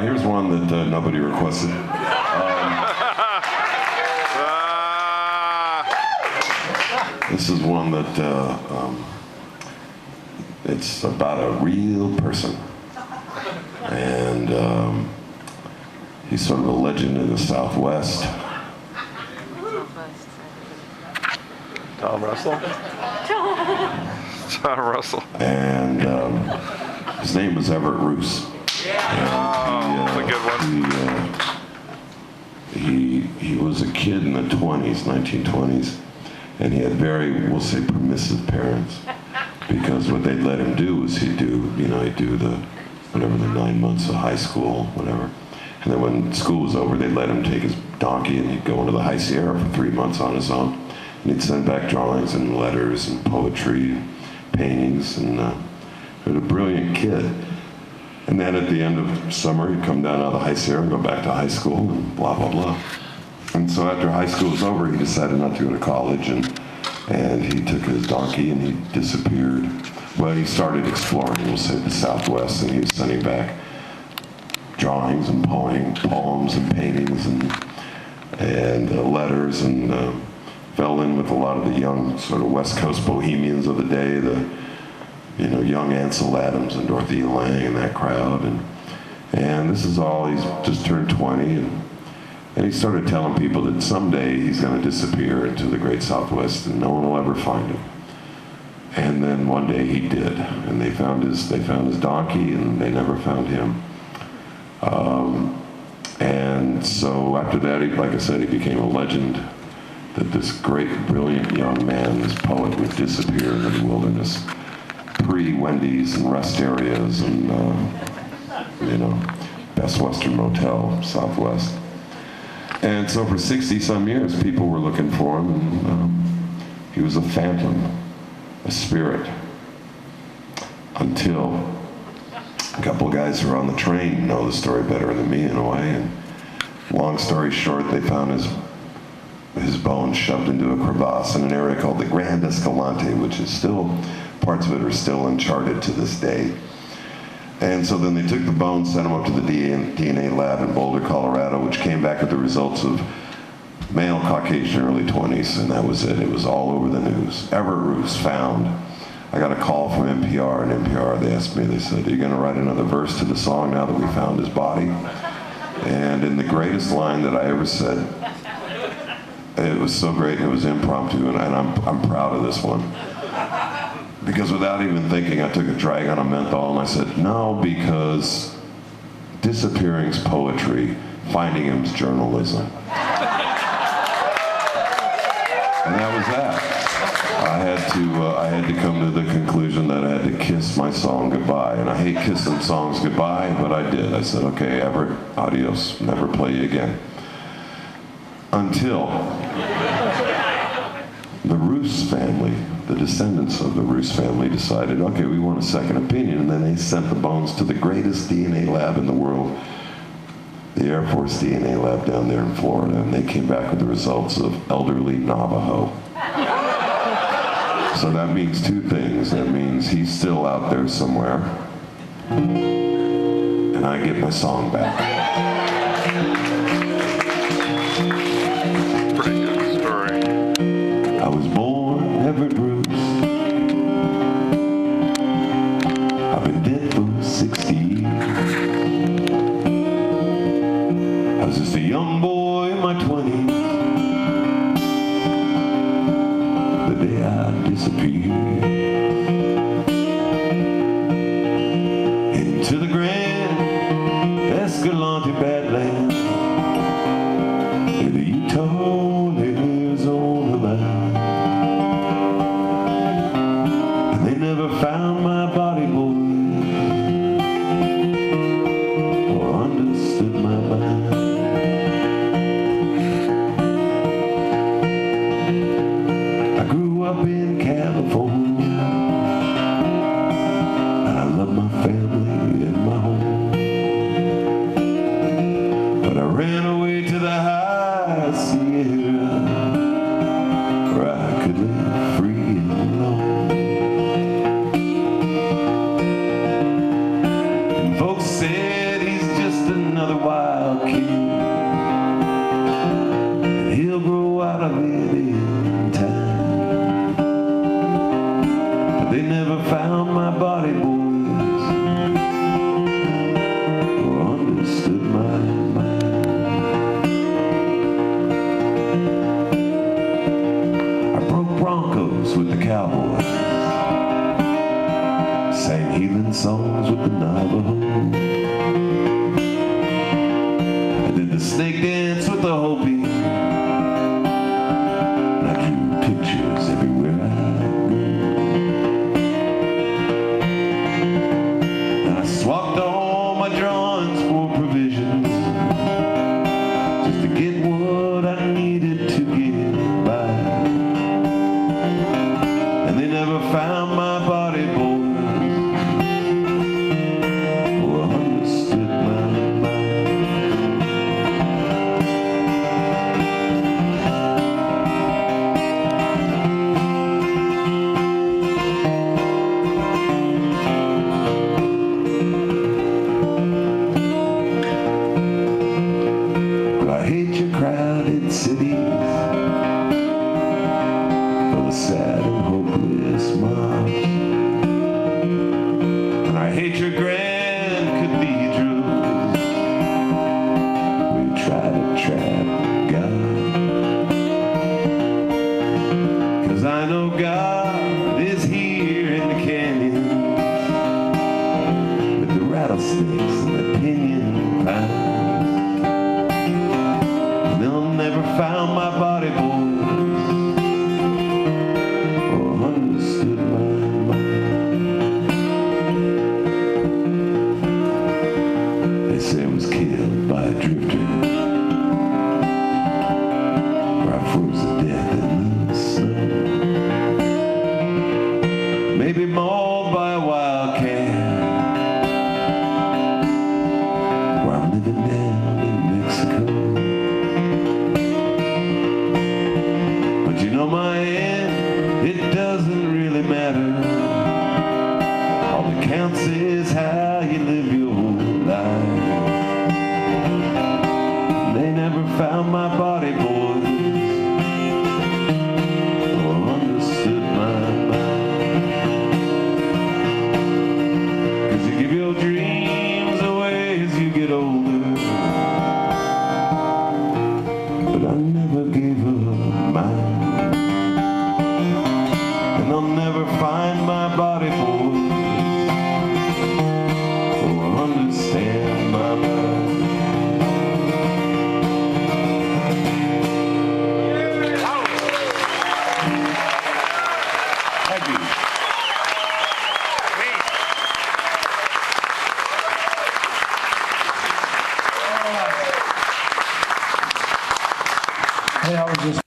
Here's one that nobody requested. This is one that it's about a real person, and he's sort of a legend in the Southwest. Tom Russell? Tom Russell. And his name was Everett Ruess. That's a good one. He was a kid in the 1920s, and he had very, we'll say, permissive parents, because what they'd let him do was he'd do the 9 months of high school, whatever. And then when school was over, they'd let him take his donkey and he'd go into the High Sierra for 3 months on his own. And he'd send back drawings and letters and poetry and paintings, and he was a brilliant kid. And then at the end of summer, he'd come down out of the High Sierra and go back to high school and blah, blah, blah. And so after high school was over, he decided not to go to college, and he took his donkey and he disappeared. Well, he started exploring, we'll say, the Southwest, and he was sending back drawings and poems and paintings and letters, and fell in with a lot of the young sort of West Coast bohemians of the day, the young Ansel Adams and Dorothea Lange and that crowd, and this is all, he's just turned 20, and he started telling people that someday he's going to disappear into the great Southwest and no one will ever find him. And then one day he did, and they found his donkey, and they never found him. And so after that, like I said, he became a legend, that this great, brilliant young man, this poet, would disappear into the wilderness, pre-Wendy's and rest areas and, Best Western Motel, Southwest. And so for 60-some years, people were looking for him, and he was a phantom, a spirit, until a couple of guys who were on the train know the story better than me in a way, and long story short, they found his bones shoved into a crevasse in an area called the Grand Escalante, which is still, parts of it are still uncharted to this day. And so then they took the bones, sent them up to the DNA lab in Boulder, Colorado, which came back with the results of male Caucasian early 20s, and that was it. It was all over the news. Everett Ruess found. I got a call from NPR, and NPR, they asked me, they said, are you going to write another verse to the song now that we found his body? And in the greatest line that I ever said, it was so great, and it was impromptu, and I'm proud of this one. Because without even thinking, I took a drag on a menthol, and I said, no, because disappearing's poetry, finding him's journalism. And that was that. I had to come to the conclusion that I had to kiss my song goodbye. And I hate kissing songs goodbye, but I did. I said, okay, Everett, adios, never play you again. Until the Ruess family, the descendants of the Ruess family, decided, okay, we want a second opinion, and then they sent the bones to the greatest DNA lab in the world, the Air Force DNA lab down there in Florida, and they came back with the results of elderly Navajo. So that means two things. That means he's still out there somewhere, and I get my song back. Pretty good story. I was born Everett Ruess. I've been dead for 60 years. I was just a young boy in my 20s the day I disappeared into the Grand Escalante Badlands, near the Utah and Arizona line. And they never found my body, boy, or understood my mind. I grew up in California, and I love my family and my home. But I of it in time. But they never found my body, boys, or understood my mind. I broke Broncos with the Cowboys, sang healing songs with the Navajo. I did the snake dance with the Hopi. And I drew pictures everywhere I go. And I swapped all my drawings for provisions, just to get what I needed to get by. And they never found my body, boys, or understood my mind. But I hate your crowded cities, full of sad and hopeless mobs. And I hate your grand cathedrals where you try to trap God. 'Cause I know God is here in the canyon with the rattlesnakes and the pinyon pines. And they'll never found my body, boys, or understood my mind. They say I was killed by a drifter, or I froze to death in the snow. Maybe mauled by a wildcat, where I'm living down in Mexico. But you know my end, it doesn't really matter. All that counts is how you live your life. They never found my body, boys, or understood my mind. 'Cause you give your dreams away as you get older, but I never gave up mine. And they'll never find my body, boys, or understand my mind. Thank you. Hey, I was just